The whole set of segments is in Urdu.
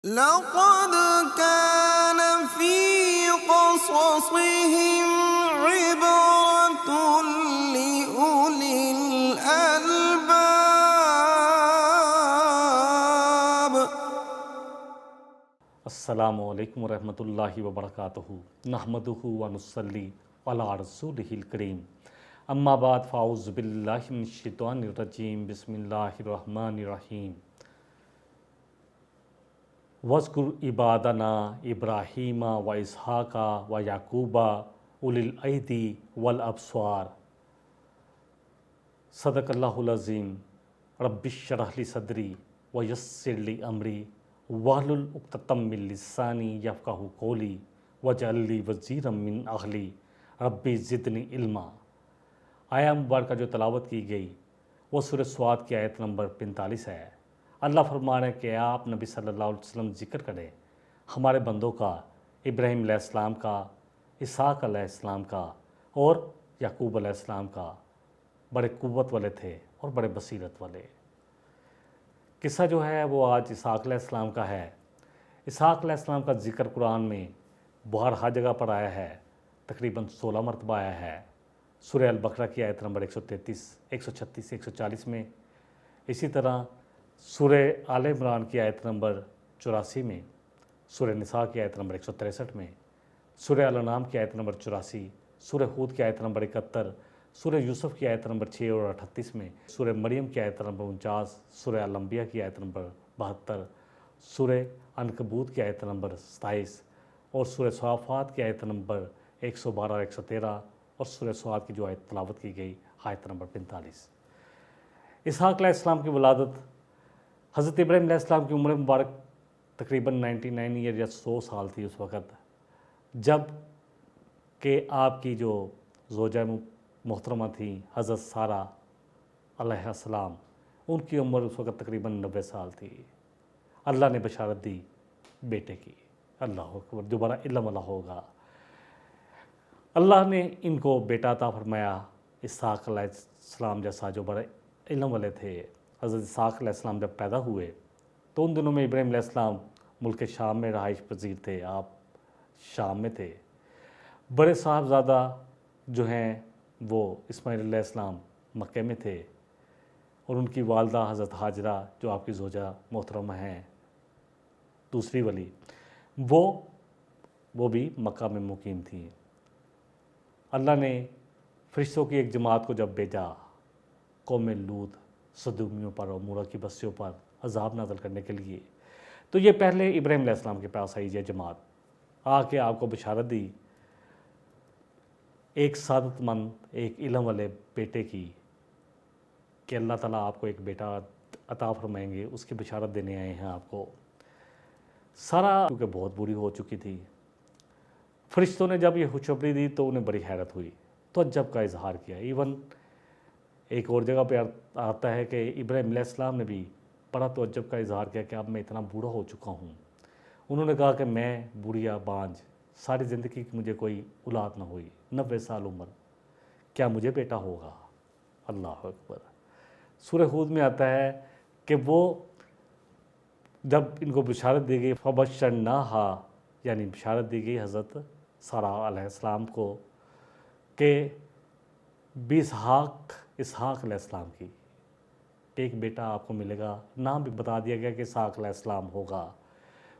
لقد كان في قصصهم عبرة لأولي الألباب. السلام علیکم ورحمۃ اللہ وبرکاتہ نحمدہ ونصلی علی رسولہ الکریم اما بعد فاعوذ باللہ من الشیطان الرجیم بسم اللہ الرحمن الرحیم وَاذْكُرْ عِبَادَنَا ابراہیم و اسحاق و یعقوب اُولی الایدی والابصار. صدق اللہ العظیم. رب اشرح لی صدری ویسر لی امری واحلل عقدۃ من لسانی یفقہوا قولی واجعل لی وزیرا من اہلی ربی زدنی علما. آیا مبارکہ جو تلاوت کی گئی وہ سورہ صاد کی آیت نمبر 45 ہے. اللہ فرما رہے ہیں کہ آپ نبی صلی اللہ علیہ وسلم ذکر کریں ہمارے بندوں کا، ابراہیم علیہ السلام کا، اسحاق علیہ السلام کا اور یعقوب علیہ السلام کا. بڑے قوت والے تھے اور بڑے بصیرت والے. قصہ جو ہے وہ آج اسحاق علیہ السلام کا ہے. اسحاق علیہ السلام کا ذکر قرآن میں ہر جگہ پر آیا ہے، تقریباً 16 مرتبہ آیا ہے. سورہ البقرہ کی آیت نمبر 133، 136، 140 میں. اسی طرح سورہ آل عمران کی آیت نمبر 84 میں، سورہ نساء کی آیت نمبر 163 میں، سورہ الانعام کی آیت نمبر 84، سورہ ہود کی آیت نمبر 71، سورہ یوسف کی آیت نمبر 6 اور 38 میں، سورہ مریم کی آیت نمبر 49، سورہ الانبیاء کی آیت نمبر 72، سورہ عنکبوت کی آیت نمبر 27 اور سورہ صافات کی آیت نمبر 112 اور 113 اور سورہ صاد کی جو آیت تلاوت کی گئی آیت نمبر 45. اسحاق علیہ السلام کی ولادت، حضرت ابراہیم علیہ السلام کی عمر مبارک تقریباً 99 ایئر یا 100 سال تھی اس وقت، جب کہ آپ کی جو زوجہ محترمہ تھیں حضرت سارہ علیہ السلام، ان کی عمر اس وقت تقریباً 90 سال تھی. اللہ نے بشارت دی بیٹے کی. اللہ اکبر. دوبارہ علم والا ہوگا. اللہ نے ان کو بیٹا عطا فرمایا، اسحاق علیہ السلام جیسا جو بڑے علم والے تھے. حضرت اسحاق علیہ السلام جب پیدا ہوئے تو ان دنوں میں ابراہیم علیہ السلام ملک شام میں رہائش پذیر تھے. آپ شام میں تھے. بڑے صاحبزادہ جو ہیں وہ اسماعیل علیہ السلام مکہ میں تھے، اور ان کی والدہ حضرت ہاجرہ جو آپ کی زوجہ محترمہ ہیں دوسری والی، وہ بھی مکہ میں مقیم تھیں. اللہ نے فرشتوں کی ایک جماعت کو جب بھیجا قوم لوط، صدومیوں پر اور مورا کی بستیوں پر عذاب نازل کرنے کے لیے، تو یہ پہلے ابراہیم علیہ السلام کے پاس آئی یہ جماعت، آ کے آپ کو بشارت دی ایک سعادت مند، ایک علم والے بیٹے کی، کہ اللہ تعالیٰ آپ کو ایک بیٹا عطا فرمائیں گے. اس کی بشارت دینے آئے ہیں آپ کو. سارا کیونکہ بہت بری ہو چکی تھی، فرشتوں نے جب یہ خوشخبری دی تو انہیں بڑی حیرت ہوئی، تو عجب کا اظہار کیا. ایون ایک اور جگہ پہ آتا ہے کہ ابراہیم علیہ السلام نے بھی بڑا تعجب کا اظہار کیا کہ اب میں اتنا بوڑھا ہو چکا ہوں. انہوں نے کہا کہ میں بوڑھیا بانجھ، ساری زندگی کی مجھے کوئی اولاد نہ ہوئی، 90 سال عمر، کیا مجھے بیٹا ہوگا؟ اللہ اکبر. سورہ ہود میں آتا ہے کہ وہ جب ان کو بشارت دی گئی فبشرناہا، یعنی بشارت دی گئی حضرت سارہ علیہ السلام کو کہ اسحاق علیہ السلام کی ایک بیٹا آپ کو ملے گا. نام بھی بتا دیا گیا کہ اسحاق علیہ السلام ہوگا.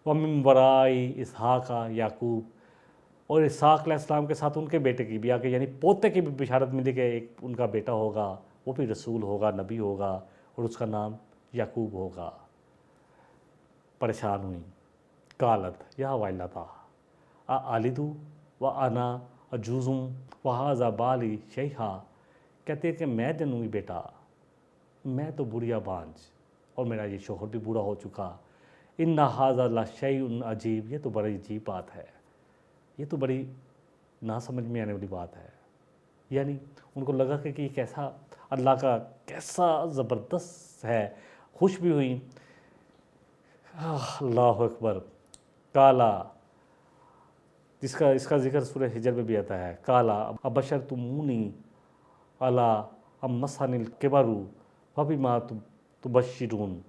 وَمِن وَرَاءِ اسحاق یعقوب، اور اسحاق علیہ السلام کے ساتھ ان کے بیٹے کی بھی آگے یعنی پوتے کی بھی بشارت ملی کہ ایک ان کا بیٹا ہوگا، وہ بھی رسول ہوگا، نبی ہوگا، اور اس کا نام یعقوب ہوگا. پریشان ہوئیں. قالت یا ویلتیٰ آلد وأنا عجوز وہذا بالی شیخا، کہتے ہیں کہ میں جنوں گی بیٹا، میں تو بڑھیا بانجھ اور میرا یہ شوہر بھی بوڑھا ہو چکا. ان ھذا لشیء عجیب، یہ تو بڑی عجیب بات ہے، یہ تو بڑی نہ سمجھ میں آنے والی بات ہے. یعنی ان کو لگا کہ یہ کیسا اللہ کا کیسا زبردست ہے. خوش بھی ہوئیں. اللہ اکبر. کالا، اس کا ذکر سورہ حجر میں بھی آتا ہے. کالا ابشرتمونی علی ام مسنی الکبر فبما تبشرون.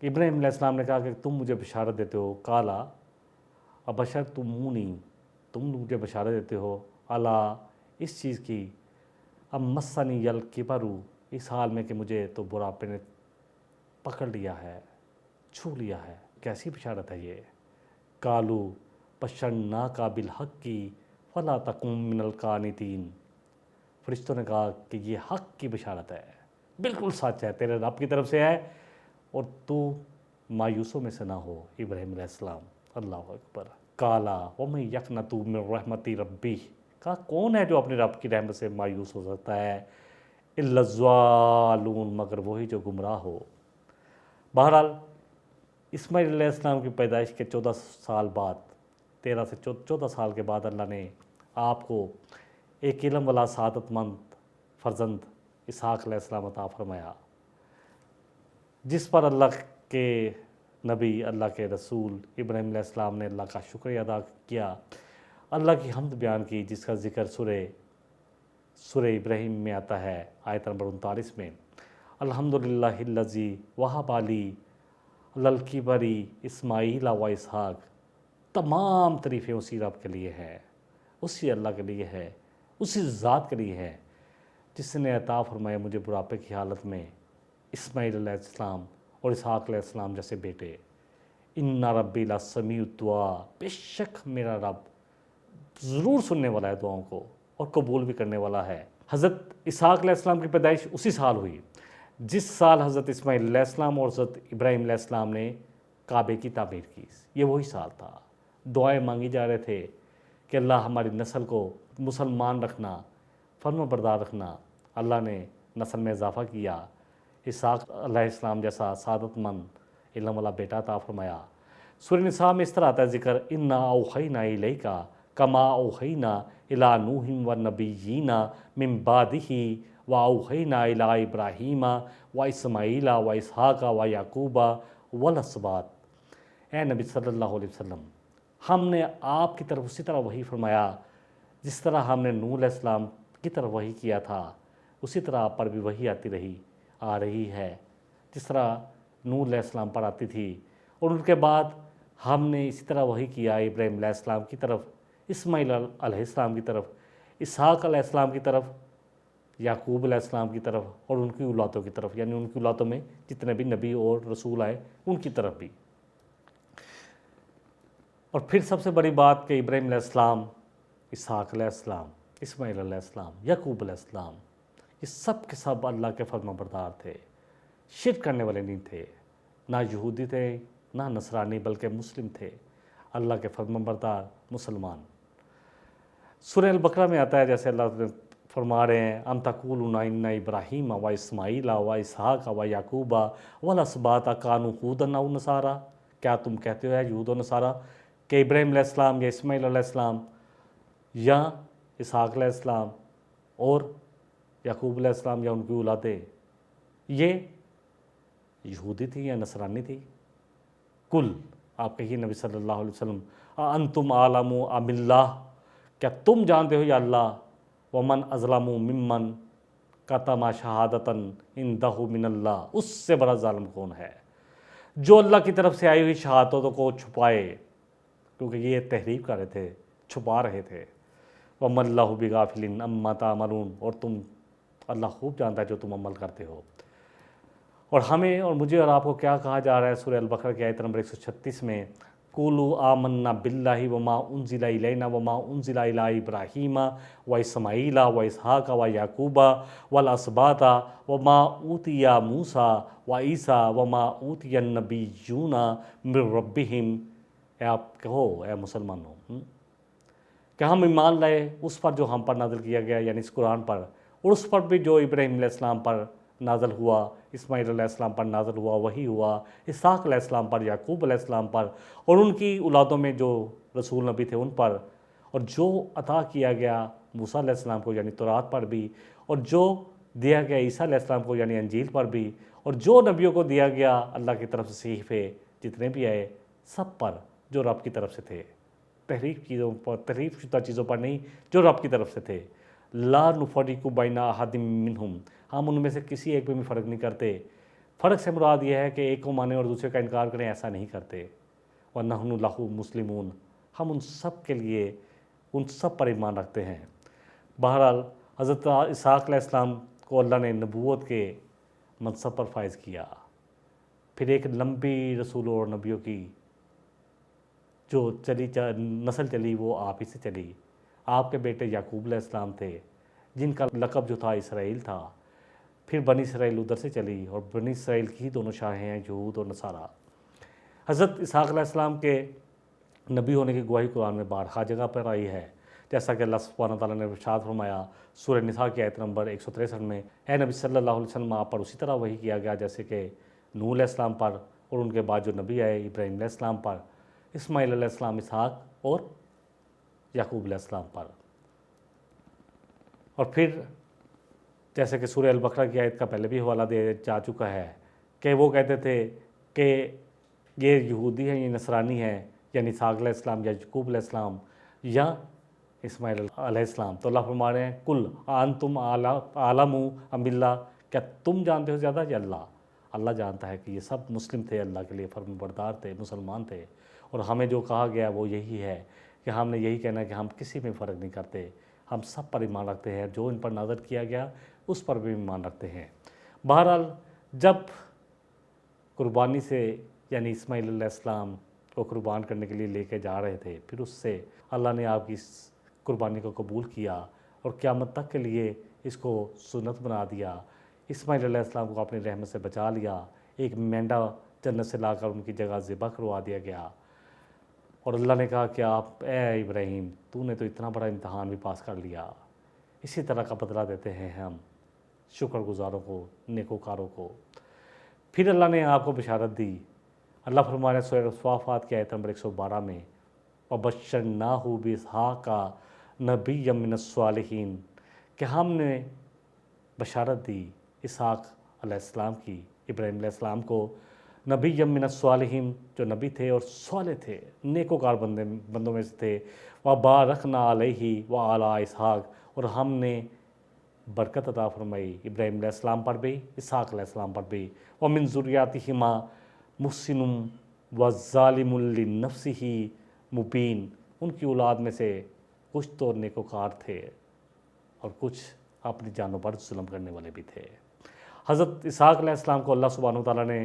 ابراہیم علیہ السلام نے کہا کہ تم مجھے بشارت دیتے ہو، کالا ابشر تمونی، تم مجھے بشارت دیتے ہو اللہ اس چیز کی، اب مسنی الکبر، اس حال میں کہ مجھے تو بڑھاپے نے پکڑ لیا ہے، چھو لیا ہے۔ کیسی بشارت ہے یہ؟ کالو بشرناک بالحق کی فلا تکن من القانتین، فرشتوں نے کہا کہ یہ حق کی بشارت ہے، بالکل سچ ہے، تیرے رب کی طرف سے ہے، اور تو مایوسوں میں سے نہ ہو ابراہیم علیہ السلام۔ اللہ اکبر۔ کالا ومن یقنط من رحمت ربی، کہا کون ہے جو اپنے رب کی رحمت سے مایوس ہو سکتا ہے؟ الا الضالون، مگر وہی جو گمراہ ہو۔ بہرحال اسماعیل علیہ السلام کی پیدائش کے 14 سال بعد، 13 سے 14 سال کے بعد اللہ نے آپ کو ایک علم والا سعادت مند فرزند اسحاق علیہ السلام عطا فرمایا، جس پر اللہ کے نبی، اللہ کے رسول ابراہیم علیہ السلام نے اللہ کا شکریہ ادا کیا، اللہ کی حمد بیان کی، جس کا ذکر سورہ ابراہیم میں آتا ہے، آیت نمبر 39 میں۔ الحمدللہ الذی وہب لی علی الکبر اسماعیل و اسحاق، تمام تعریفیں اسی رب کے لیے ہے، اسی اللہ کے لیے ہے، اسی ذات کے لیے ہے جس نے عطا فرمایا مجھے بڑھاپے کی حالت میں اسماعیل علیہ السلام اور اسحاق علیہ السلام جیسے بیٹے۔ ان ربی لسمیع الدعاء، بے شک میرا رب ضرور سننے والا ہے دعاؤں کو اور قبول بھی کرنے والا ہے۔ حضرت اسحاق علیہ السلام کی پیدائش اسی سال ہوئی جس سال حضرت اسماعیل علیہ السلام اور حضرت ابراہیم علیہ السلام نے کعبے کی تعمیر کی، یہ وہی سال تھا۔ دعائیں مانگی جا رہے تھے کہ اللہ ہماری نسل کو مسلمان رکھنا، فرما بردار رکھنا۔ اللہ نے نسل میں اضافہ کیا، اسحاق علیہ السلام جیسا سعادت مند علم والا بیٹا عطا فرمایا۔ سورہ نساء میں اس طرح آتا ہے ذکر، انا اوحینا الیک کما اوحینا الی نوح والنبیین من بعدہ واوحینا الی ابراہیم واسماعیل واسحاق ویعقوب والاسباط۔ اے نبی صلی اللہ علیہ وسلم، ہم نے آپ کی طرف اسی طرح وحی فرمایا جس طرح ہم نے نوح علیہ السلام کی طرف وحی کیا تھا، اسی طرح آپ پر بھی وحی آتی رہی، آ رہی ہے جس طرح نوح علیہ السلام پر آتی تھی، اور ان کے بعد ہم نے اسی طرح وحی کیا ابراہیم علیہ السلام کی طرف، اسماعیل علیہ السلام کی طرف، اسحاق علیہ السلام کی طرف، یعقوب علیہ السلام کی طرف، اور ان کی اولادوں کی طرف، یعنی ان کی اولادوں میں جتنے بھی نبی اور رسول آئے ان کی طرف بھی۔ اور پھر سب سے بڑی بات کہ ابراہیم علیہ السلام، اسحاق علیہ السلام، اسماعیل علیہ السلام، یعقوب علیہ السلام، یہ سب کے سب اللہ کے فرما بردار تھے، شرک کرنے والے نہیں تھے، نہ یہودی تھے نہ نصرانی، بلکہ مسلم تھے، اللہ کے فرما بردار مسلمان۔ سورہ البقرہ میں آتا ہے، جیسے اللہ فرما رہے ہیں، ام تقولون ان ابراہیم و اسماعیل و اسحاق و یعقوب والاسباط کانوا ھودا او نصارا، کیا تم کہتے ہو یہود و نصارہ کہ ابراہیم علیہ السلام یا اسماعیل علیہ السلام یا اسحاق علیہ السلام اور یعقوب علیہ السلام یا ان کی اولادیں یہ یہودی تھی یا نصرانی تھی؟ کل، آپ کہیے نبی صلی اللہ علیہ وسلم، انتم عالم ام اللہ، کیا تم جانتے ہو یا اللہ؟ ومن اظلم ممن کتم شہادتا عندہ من اللہ، اس سے بڑا ظالم کون ہے جو اللہ کی طرف سے آئی ہوئی شہادتوں کو چھپائے، کیونکہ یہ تحریف کر رہے تھے، چھپا رہے تھے۔ وَمَا اللَّهُ بِغَافِلٍ عَمَّا تَعْمَلُونَ، اور تم، اللہ خوب جانتا ہے جو تم عمل کرتے ہو۔ اور ہمیں اور مجھے اور آپ کو کیا کہا جا رہا ہے سورہ البقرہ کی آیت نمبر 136 میں، قُولُوا آمَنَّا بِاللَّهِ وَمَا أُنزِلَ إِلَيْنَا وَمَا أُنزِلَ إِلَىٰ إِبْرَاهِيمَ وَإِسْمَاعِيلَ وَإِسْحَاقَ وَيَعْقُوبَ وَالْأَسْبَاطَ وَمَا أُوتِيَ مُوسَىٰ وَعِيسَىٰ وَمَا أُوتِيَ النَّبِيُّونَ مِن رَّبِّهِمْ۔ آپ کہو اے مسلمانوں کہ ہم ایمان لائے اس پر جو ہم پر نازل کیا گیا، یعنی اس قرآن پر، اور اس پر بھی جو ابراہیم علیہ السلام پر نازل ہوا، اسماعیل علیہ السلام پر نازل ہوا، وہی ہوا، اسحاق علیہ السلام پر، یعقوب علیہ السلام پر، اور ان کی اولادوں میں جو رسول نبی تھے ان پر، اور جو عطا کیا گیا موسیٰ علیہ السلام کو یعنی تورات پر بھی، اور جو دیا گیا عیسیٰ علیہ السلام کو یعنی انجیل پر بھی، اور جو نبیوں کو دیا گیا اللہ کی طرف سے صحیفے جتنے بھی آئے سب پر جو رب کی طرف سے تھے، تحریف شدہ چیزوں پر نہیں، جو رب کی طرف سے تھے۔ لا نفرق بین احد منہم، ہم ان میں سے کسی ایک پہ بھی فرق نہیں کرتے۔ فرق سے مراد یہ ہے کہ ایک کو مانیں اور دوسرے کا انکار کریں، ایسا نہیں کرتے۔ وَنَحْنُ لَهُ مُسْلِمُونَ، ہم ان سب کے لیے، ان سب پر ایمان رکھتے ہیں۔ بہرحال حضرت اسحاق علیہ السلام کو اللہ نے نبوت کے منصب پر فائز کیا۔ پھر ایک لمبی رسولوں اور نبیوں کی جو نسل چلی وہ آپ ہی سے چلی۔ آپ کے بیٹے یعقوب علیہ السلام تھے جن کا لقب جو تھا اسرائیل تھا۔ پھر بنی اسرائیل ادھر سے چلی، اور بنی اسرائیل کی دونوں شاہیں ہیں، یہود اور نصارہ۔ حضرت اسحاق علیہ السلام کے نبی ہونے کی گواہی قرآن میں بارہا جگہ پر آئی ہے، جیسا کہ اللہ سبحانہ تعالیٰ نے ارشاد فرمایا سورہ نساء کی آیت نمبر 163 میں، اے نبی صلی اللہ علیہ وسلم، آپ پر اسی طرح وحی کیا گیا جیسے کہ نوح علیہ السلام پر، اور ان کے بعد جو نبی آئے ابراہیم علیہ السلام پر، اسماعیل علیہ السلام، اسحاق اور یعقوب علیہ السلام پر۔ اور پھر جیسے کہ سورہ البقرہ کی آیت کا پہلے بھی حوالہ دے جا چکا ہے کہ وہ کہتے تھے کہ یہ یہودی ہیں، یہ نصرانی ہیں، یعنی اسحاق علیہ السلام یا یعقوب علیہ السلام یا اسماعیل علیہ السلام۔ تو اللہ فرما رہے ہیں کل انتم عالم ام اللہ، کیا تم جانتے ہو زیادہ یا اللہ؟ اللہ جانتا ہے کہ یہ سب مسلم تھے، اللہ کے لیے فرم بردار تھے، مسلمان تھے، اور ہمیں جو کہا گیا وہ یہی ہے کہ ہم نے یہی کہنا ہے کہ ہم کسی میں فرق نہیں کرتے، ہم سب پر ایمان رکھتے ہیں، جو ان پر نازل کیا گیا اس پر بھی ایمان رکھتے ہیں۔ بہرحال جب قربانی سے یعنی اسماعیل علیہ السلام کو قربان کرنے کے لیے لے کے جا رہے تھے، پھر اس سے اللہ نے آپ کی اس قربانی کو قبول کیا اور قیامت تک کے لیے اس کو سنت بنا دیا۔ اسماعیل علیہ السلام کو اپنی رحمت سے بچا لیا، ایک مینڈا جنت سے لا کر ان کی جگہ ذبح کروا دیا گیا، اور اللہ نے کہا کہ آپ اے ابراہیم، تو نے تو اتنا بڑا امتحان بھی پاس کر لیا۔ اسی طرح کا بدلہ دیتے ہیں ہم شکر گزاروں کو، نیکوکاروں کو۔ پھر اللہ نے آپ کو بشارت دی، اللہ فرما رہے ہیں سورہ الصافات کی آیت نمبر 112 میں، وَبَشَّرْنَاهُ بِإِسْحَاقَ نَبِيًّا مِّنَ الصَّالِحِينَ، کہ ہم نے بشارت دی اسحاق علیہ السلام کی، ابراہیم علیہ السلام کو، نبیًّا مِّنَ الصَّالِحِينَ، جو نبی تھے اور صالح تھے، نیکوکار بندوں میں سے تھے، وَبَارَكْنَا عَلَيْهِ وَعَلَىٰ اسحاق، اور ہم نے برکت عطا فرمائی ابراہیم علیہ السلام پر بھی، اسحاق علیہ السلام پر بھی، وَمِن ذُرِّيَّتِهِمَا مُحْسِنٌ وَظَالِمٌ لِّنَفْسِهِ مُبِينٌ، ان کی اولاد میں سے کچھ تو نیکوکار تھے اور کچھ اپنی جانوں پر ظلم کرنے والے بھی تھے۔ حضرت اسحاق علیہ السلام کو اللہ سبحانہ وتعالیٰ نے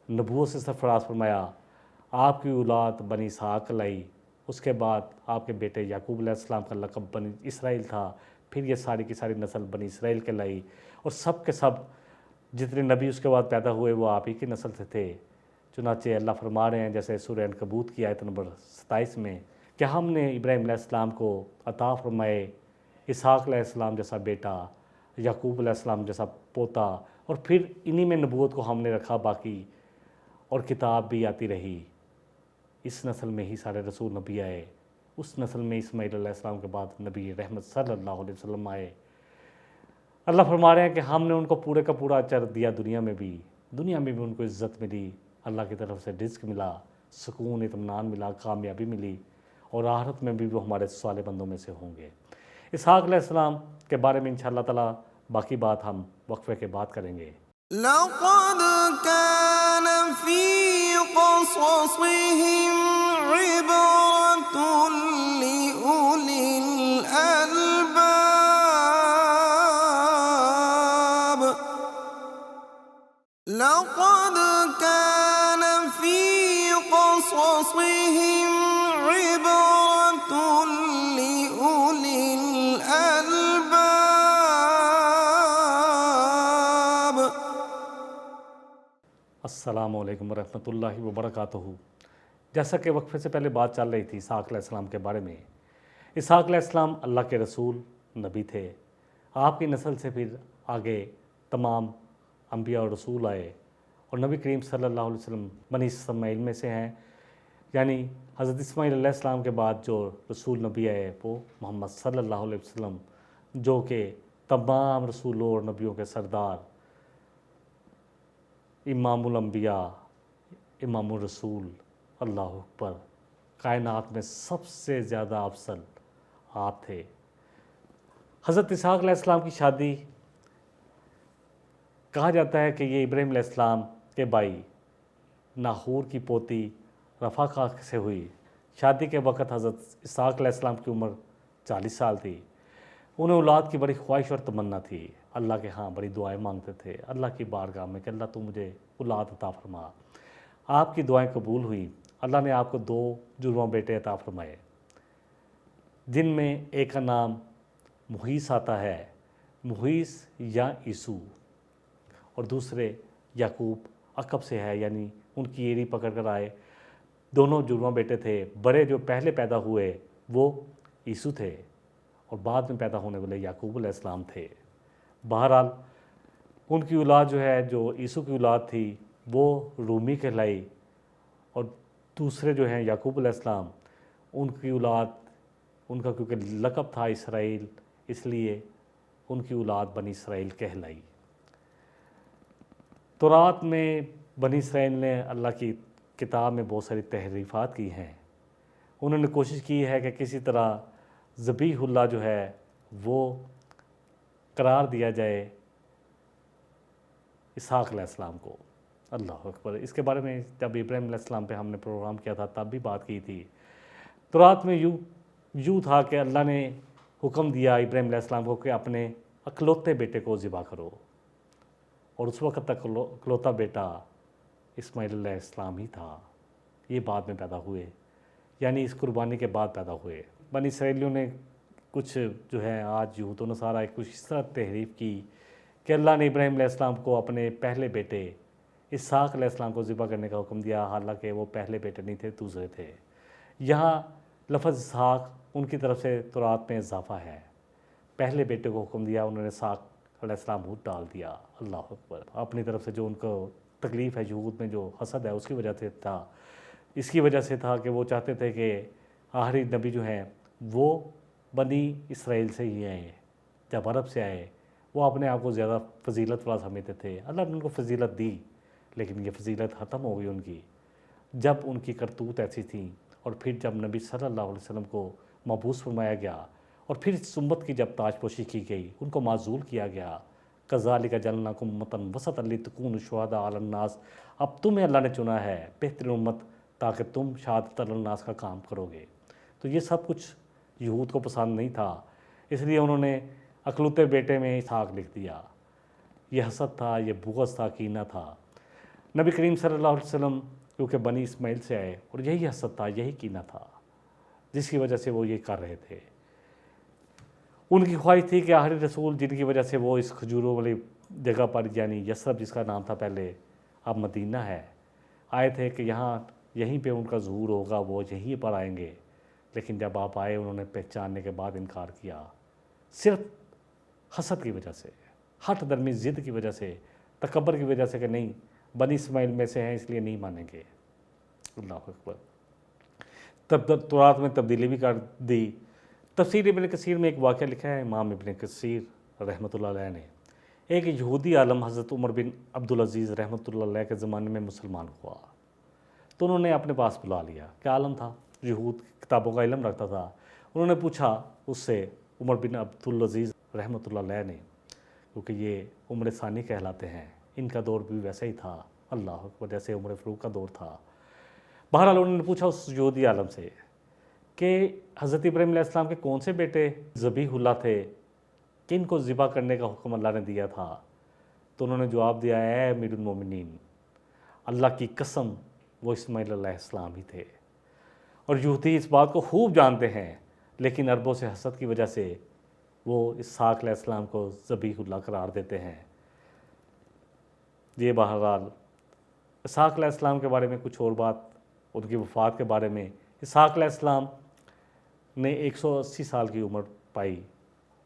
نبوت سے سرفراز فرمایا، آپ کی اولاد بنی اسحاق لائی، اس کے بعد آپ کے بیٹے یعقوب علیہ السلام کا لقب بنی اسرائیل تھا، پھر یہ ساری کی ساری نسل بنی اسرائیل کے لائی، اور سب کے سب جتنے نبی اس کے بعد پیدا ہوئے وہ آپ ہی کی نسل سے تھے۔ چنانچہ اللہ فرما رہے ہیں جیسے سورہ عنکبوت کی آیت نمبر 27 میں کہ ہم نے ابراہیم علیہ السلام کو عطا فرمائے اسحاق علیہ السلام جیسا بیٹا، یعقوب علیہ السلام جیسا پوتا، اور پھر انہی میں نبوت کو ہم نے رکھا باقی، اور کتاب بھی آتی رہی۔ اس نسل میں ہی سارے رسول نبی آئے، اس نسل میں اسماعیل علیہ السلام کے بعد نبی رحمت صلی اللہ علیہ وسلم آئے۔ اللہ فرما رہے ہیں کہ ہم نے ان کو پورے کا پورا اجر دیا، دنیا میں بھی ان کو عزت ملی، اللہ کی طرف سے رزق ملا، سکون اطمینان ملا، کامیابی ملی، اور آخرت میں بھی وہ ہمارے صالح بندوں میں سے ہوں گے۔ اسحاق علیہ السلام کے بارے میں انشاءاللہ تعالیٰ باقی بات ہم وقفے کے بعد کریں گے۔ لقد كان في قصصهم عبرة لأولي الألباب لقد كان في قصصهم عبرة لأولي الألباب۔ السلام علیکم ورحمۃ اللہ وبرکاتہ۔ جیسا کہ وقفے سے پہلے بات چل رہی تھی اسحاق علیہ السلام کے بارے میں، اسحاق علیہ السلام اللہ کے رسول نبی تھے۔ آپ کی نسل سے پھر آگے تمام انبیاء اور رسول آئے، اور نبی کریم صلی اللہ علیہ وسلم بنی اسماعیل میں سے ہیں، یعنی حضرت اسماعیل علیہ السلام کے بعد جو رسول نبی آئے وہ محمد صلی اللہ علیہ وسلم، جو کہ تمام رسولوں اور نبیوں کے سردار، امام الانبیاء، امام الرسول، اللہ اکبر، کائنات میں سب سے زیادہ افضل آپ تھے۔ حضرت اسحاق علیہ السلام کی شادی کہا جاتا ہے کہ یہ ابراہیم علیہ السلام کے بھائی ناہور کی پوتی رفاقہ سے ہوئی۔ شادی کے وقت حضرت اسحاق علیہ السلام کی عمر 40 سال تھی۔ انہیں اولاد کی بڑی خواہش اور تمنا تھی، اللہ کے ہاں بڑی دعائیں مانگتے تھے اللہ کی بارگاہ میں کہ اللہ تو مجھے اولاد عطا فرما۔ آپ کی دعائیں قبول ہوئیں، اللہ نے آپ کو 2 جڑواں بیٹے عطا فرمائے، جن میں ایک کا نام محیص آتا ہے، محیص یا عیسو، اور دوسرے یعقوب عقب سے ہے، یعنی ان کی ایڑی پکڑ کر آئے۔ دونوں جڑواں بیٹے تھے، بڑے جو پہلے پیدا ہوئے وہ عیسو تھے اور بعد میں پیدا ہونے والے یعقوب علیہ السلام تھے۔ بہرحال ان کی اولاد جو ہے، جو عیسو کی اولاد تھی وہ رومی کہلائی، اور دوسرے جو ہیں یعقوب علیہ السلام، ان کی اولاد، ان کا کیونکہ لقب تھا اسرائیل، اس لیے ان کی اولاد بنی اسرائیل کہلائی۔ تورات میں بنی اسرائیل نے اللہ کی کتاب میں بہت ساری تحریفات کی ہیں۔ انہوں نے کوشش کی ہے کہ کسی طرح ذبیح اللہ جو ہے وہ قرار دیا جائے اسحاق علیہ السلام کو۔ اللہ اکبر۔ اس کے بارے میں جب ابراہیم علیہ السلام پہ ہم نے پروگرام کیا تھا تب بھی بات کی تھی۔ تورات میں یوں تھا کہ اللہ نے حکم دیا ابراہیم علیہ السلام کو کہ اپنے اکلوتے بیٹے کو ذبح کرو، اور اس وقت تک اکلوتا بیٹا اسماعیل علیہ السلام ہی تھا۔ یہ بعد میں پیدا ہوئے، یعنی اس قربانی کے بعد پیدا ہوئے۔ بنی اسرائیلیوں نے کچھ جو ہے آج یہود و نصارہ کچھ اس طرح تحریف کی کہ اللہ نے ابراہیم علیہ السلام کو اپنے پہلے بیٹے اسحاق علیہ السلام کو ذبح کرنے کا حکم دیا، حالانکہ وہ پہلے بیٹے نہیں تھے، دوسرے تھے۔ یہاں لفظ اسحاق ان کی طرف سے تورات میں اضافہ ہے، پہلے بیٹے کو حکم دیا، انہوں نے اسحاق علیہ السلام کو ڈال دیا۔ اللہ اکبر۔ اپنی طرف سے جو ان کو تکلیف ہے یہود میں، جو حسد ہے، اس کی وجہ سے تھا، اس کی وجہ سے تھا کہ وہ چاہتے تھے کہ آخری نبی جو ہیں وہ بنی اسرائیل سے ہی آئے، جب عرب سے آئے وہ اپنے آپ کو زیادہ فضیلت والا سمجھتے تھے۔ اللہ نے ان کو فضیلت دی، لیکن یہ فضیلت ختم ہو گئی ان کی جب ان کی کرتوت ایسی تھیں، اور پھر جب نبی صلی اللہ علیہ وسلم کو مبعوث فرمایا گیا اور پھر اس امت کی جب تاج پوشی کی گئی، ان کو معزول کیا گیا۔ کذالک جعلناکم امۃ وسطا لتکونوا شہداء علی الناس، اب تمہیں اللہ نے چنا ہے بہترین امت تاکہ تم شہادت علی الناس کا کام کرو گے۔ تو یہ سب کچھ یہود کو پسند نہیں تھا، اس لیے انہوں نے اکلوتے بیٹے میں اسحاق لکھ دیا۔ یہ حسد تھا، یہ بغض تھا، کینہ تھا۔ نبی کریم صلی اللہ علیہ وسلم کیونکہ بنی اسماعیل سے آئے، اور یہی حسد تھا، یہی کینہ تھا جس کی وجہ سے وہ یہ کر رہے تھے۔ ان کی خواہش تھی کہ آخری رسول جن کی وجہ سے وہ اس کھجوروں والی جگہ پر، یعنی یثرب جس کا نام تھا پہلے اب مدینہ ہے، آئے تھے کہ یہیں پہ ان کا ظہور ہوگا، وہ یہیں پر آئیں گے، لیکن جب آپ آئے انہوں نے پہچاننے کے بعد انکار کیا، صرف حسد کی وجہ سے، ہٹ درمی ضد کی وجہ سے، تکبر کی وجہ سے کہ نہیں بنی اسماعیل میں سے ہیں اس لیے نہیں مانیں گے۔ اللہ اکبر۔ تب تورات میں تبدیلی بھی کر دی۔ تفسیر ابن کثیر میں ایک واقعہ لکھا ہے امام ابن کثیر رحمۃ اللہ علیہ نے۔ ایک یہودی عالم حضرت عمر بن عبدالعزیز رحمۃ اللہ علیہ کے زمانے میں مسلمان ہوا، تو انہوں نے اپنے پاس بلا لیا کہ عالم تھا، یہود کتابوں کا علم رکھتا تھا۔ انہوں نے پوچھا اس سے، عمر بن عبدالعزیز رحمۃ اللہ علیہ نے، کیونکہ یہ عمر ثانی کہلاتے ہیں، ان کا دور بھی ویسا ہی تھا، اللہ اکبر، جیسے عمر فاروق کا دور تھا۔ بہرحال انہوں نے پوچھا اس یہودی عالم سے کہ حضرت ابراہیم علیہ السلام کے کون سے بیٹے ذبیح اللہ تھے، کن کو ذبح کرنے کا حکم اللہ نے دیا تھا؟ تو انہوں نے جواب دیا، اے امیر المومنین، اللہ کی قسم وہ اسماعیل علیہ السلام ہی تھے۔ اور یہودی اس بات کو خوب جانتے ہیں، لیکن عربوں سے حسد کی وجہ سے وہ اسحاق علیہ السلام کو ذبیح اللہ قرار دیتے ہیں۔ یہ بہرحال اسحاق علیہ السلام کے بارے میں کچھ اور بات، ان کی وفات کے بارے میں۔ اسحاق علیہ السلام نے 180 سال کی عمر پائی۔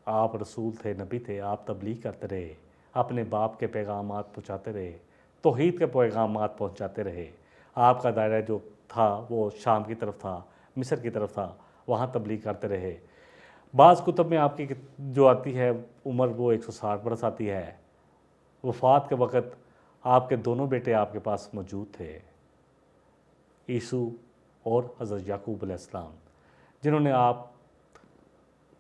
آپ رسول تھے، نبی تھے، آپ تبلیغ کرتے رہے، اپنے باپ کے پیغامات پہنچاتے رہے، توحید کے پیغامات پہنچاتے رہے۔ آپ کا دائرہ جو تھا وہ شام کی طرف تھا، مصر کی طرف تھا، وہاں تبلیغ کرتے رہے۔ بعض کتب میں آپ کی جو آتی ہے عمر وہ 160 برس آتی ہے۔ وفات کے وقت آپ کے دونوں بیٹے آپ کے پاس موجود تھے، عیسو اور حضرت یعقوب علیہ السلام، جنہوں نے آپ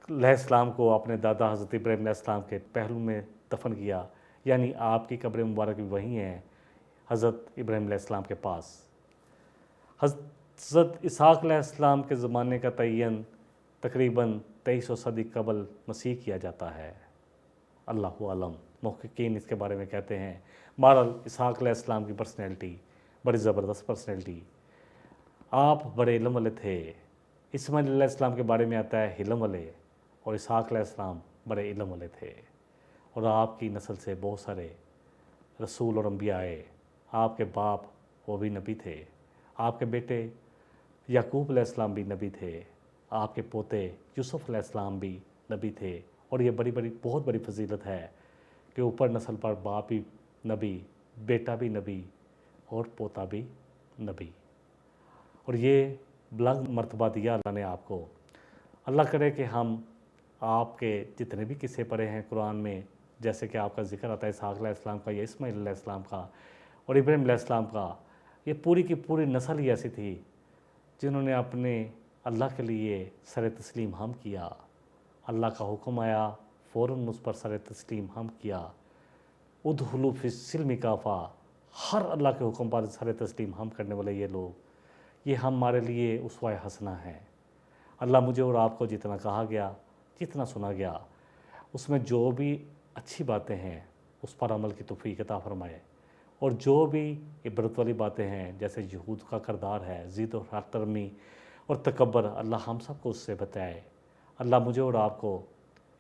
علیہ السلام کو اپنے دادا حضرت ابراہیم علیہ السلام کے پہلو میں دفن کیا۔ یعنی آپ کی قبر مبارک بھی وہیں ہے حضرت ابراہیم علیہ السلام کے پاس۔ حضرت اسحاق علیہ السلام کے زمانے کا تعین تقریباً 2300 صدی قبل مسیح کیا جاتا ہے، اللہ عالم۔ محققین اس کے بارے میں کہتے ہیں۔ بہرحال اسحاق علیہ السلام کی پرسنالٹی بڑی زبردست پرسنالٹی، آپ بڑے علم والے تھے۔ اسماعیل علیہ السلام کے بارے میں آتا ہے علم والے، اور اسحاق علیہ السلام بڑے علم والے تھے، اور آپ کی نسل سے بہت سارے رسول اور انبیاء آئے۔ آپ کے باپ وہ بھی نبی تھے، آپ کے بیٹے یعقوب علیہ السلام بھی نبی تھے، آپ کے پوتے یوسف علیہ السلام بھی نبی تھے۔ اور یہ بہت بڑی فضیلت ہے کہ اوپر نسل پر باپ بھی نبی، بیٹا بھی نبی، اور پوتا بھی نبی، اور یہ بلند مرتبہ دیا اللہ نے آپ کو۔ اللہ کرے کہ ہم آپ کے جتنے بھی قصے پڑھے ہیں قرآن میں، جیسے کہ آپ کا ذکر آتا ہے اسحاق علیہ السلام کا یا اسماعیل علیہ السلام کا اور ابراہیم علیہ السلام کا، یہ پوری کی پوری نسل ہی ایسی تھی جنہوں نے اپنے اللہ کے لیے سر تسلیم ہم کیا۔ اللہ کا حکم آیا، فوراً اس پر سر تسلیم ہم کیا۔ ادخلوا فی السلم کافہ، ہر اللہ کے حکم پر سر تسلیم ہم کرنے والے یہ لوگ، یہ ہمارے لیے اسوہ حسنہ ہیں۔ اللہ مجھے اور آپ کو جتنا کہا گیا، جتنا سنا گیا، اس میں جو بھی اچھی باتیں ہیں اس پر عمل کی توفیق عطا فرمائے، اور جو بھی عبرت والی باتیں ہیں جیسے یہود کا کردار ہے، ضد و حرمی اور تکبر، اللہ ہم سب کو اس سے بچائے۔ اللہ مجھے اور آپ کو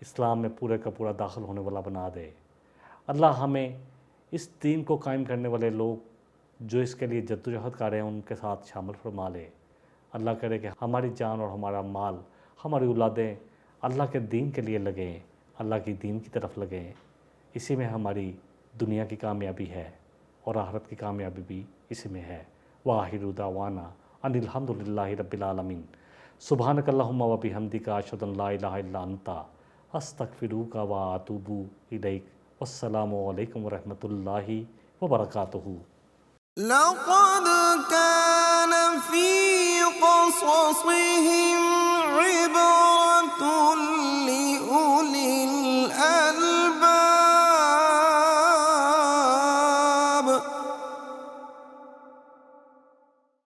اسلام میں پورے کا پورا داخل ہونے والا بنا دے۔ اللہ ہمیں اس دین کو قائم کرنے والے لوگ جو اس کے لیے جدوجہد کر رہے ہیں ان کے ساتھ شامل فرما لے۔ اللہ کرے کہ ہماری جان اور ہمارا مال، ہماری اولادیں اللہ کے دین کے لیے لگیں، اللہ کی دین کی طرف لگیں۔ اسی میں ہماری دنیا کی کامیابی ہے اور آخرت کی کامیابی بھی اسی میں ہے۔ وآخر دعوانا ان الحمد للہ رب العالمین۔ سبحانک اللہم و بحمدک اشہد ان لا الہ الا انت استغفرک و اتوب الیک۔ والسلام علیکم ورحمۃ اللہ وبرکاتہ۔ لقد كان في قصصهم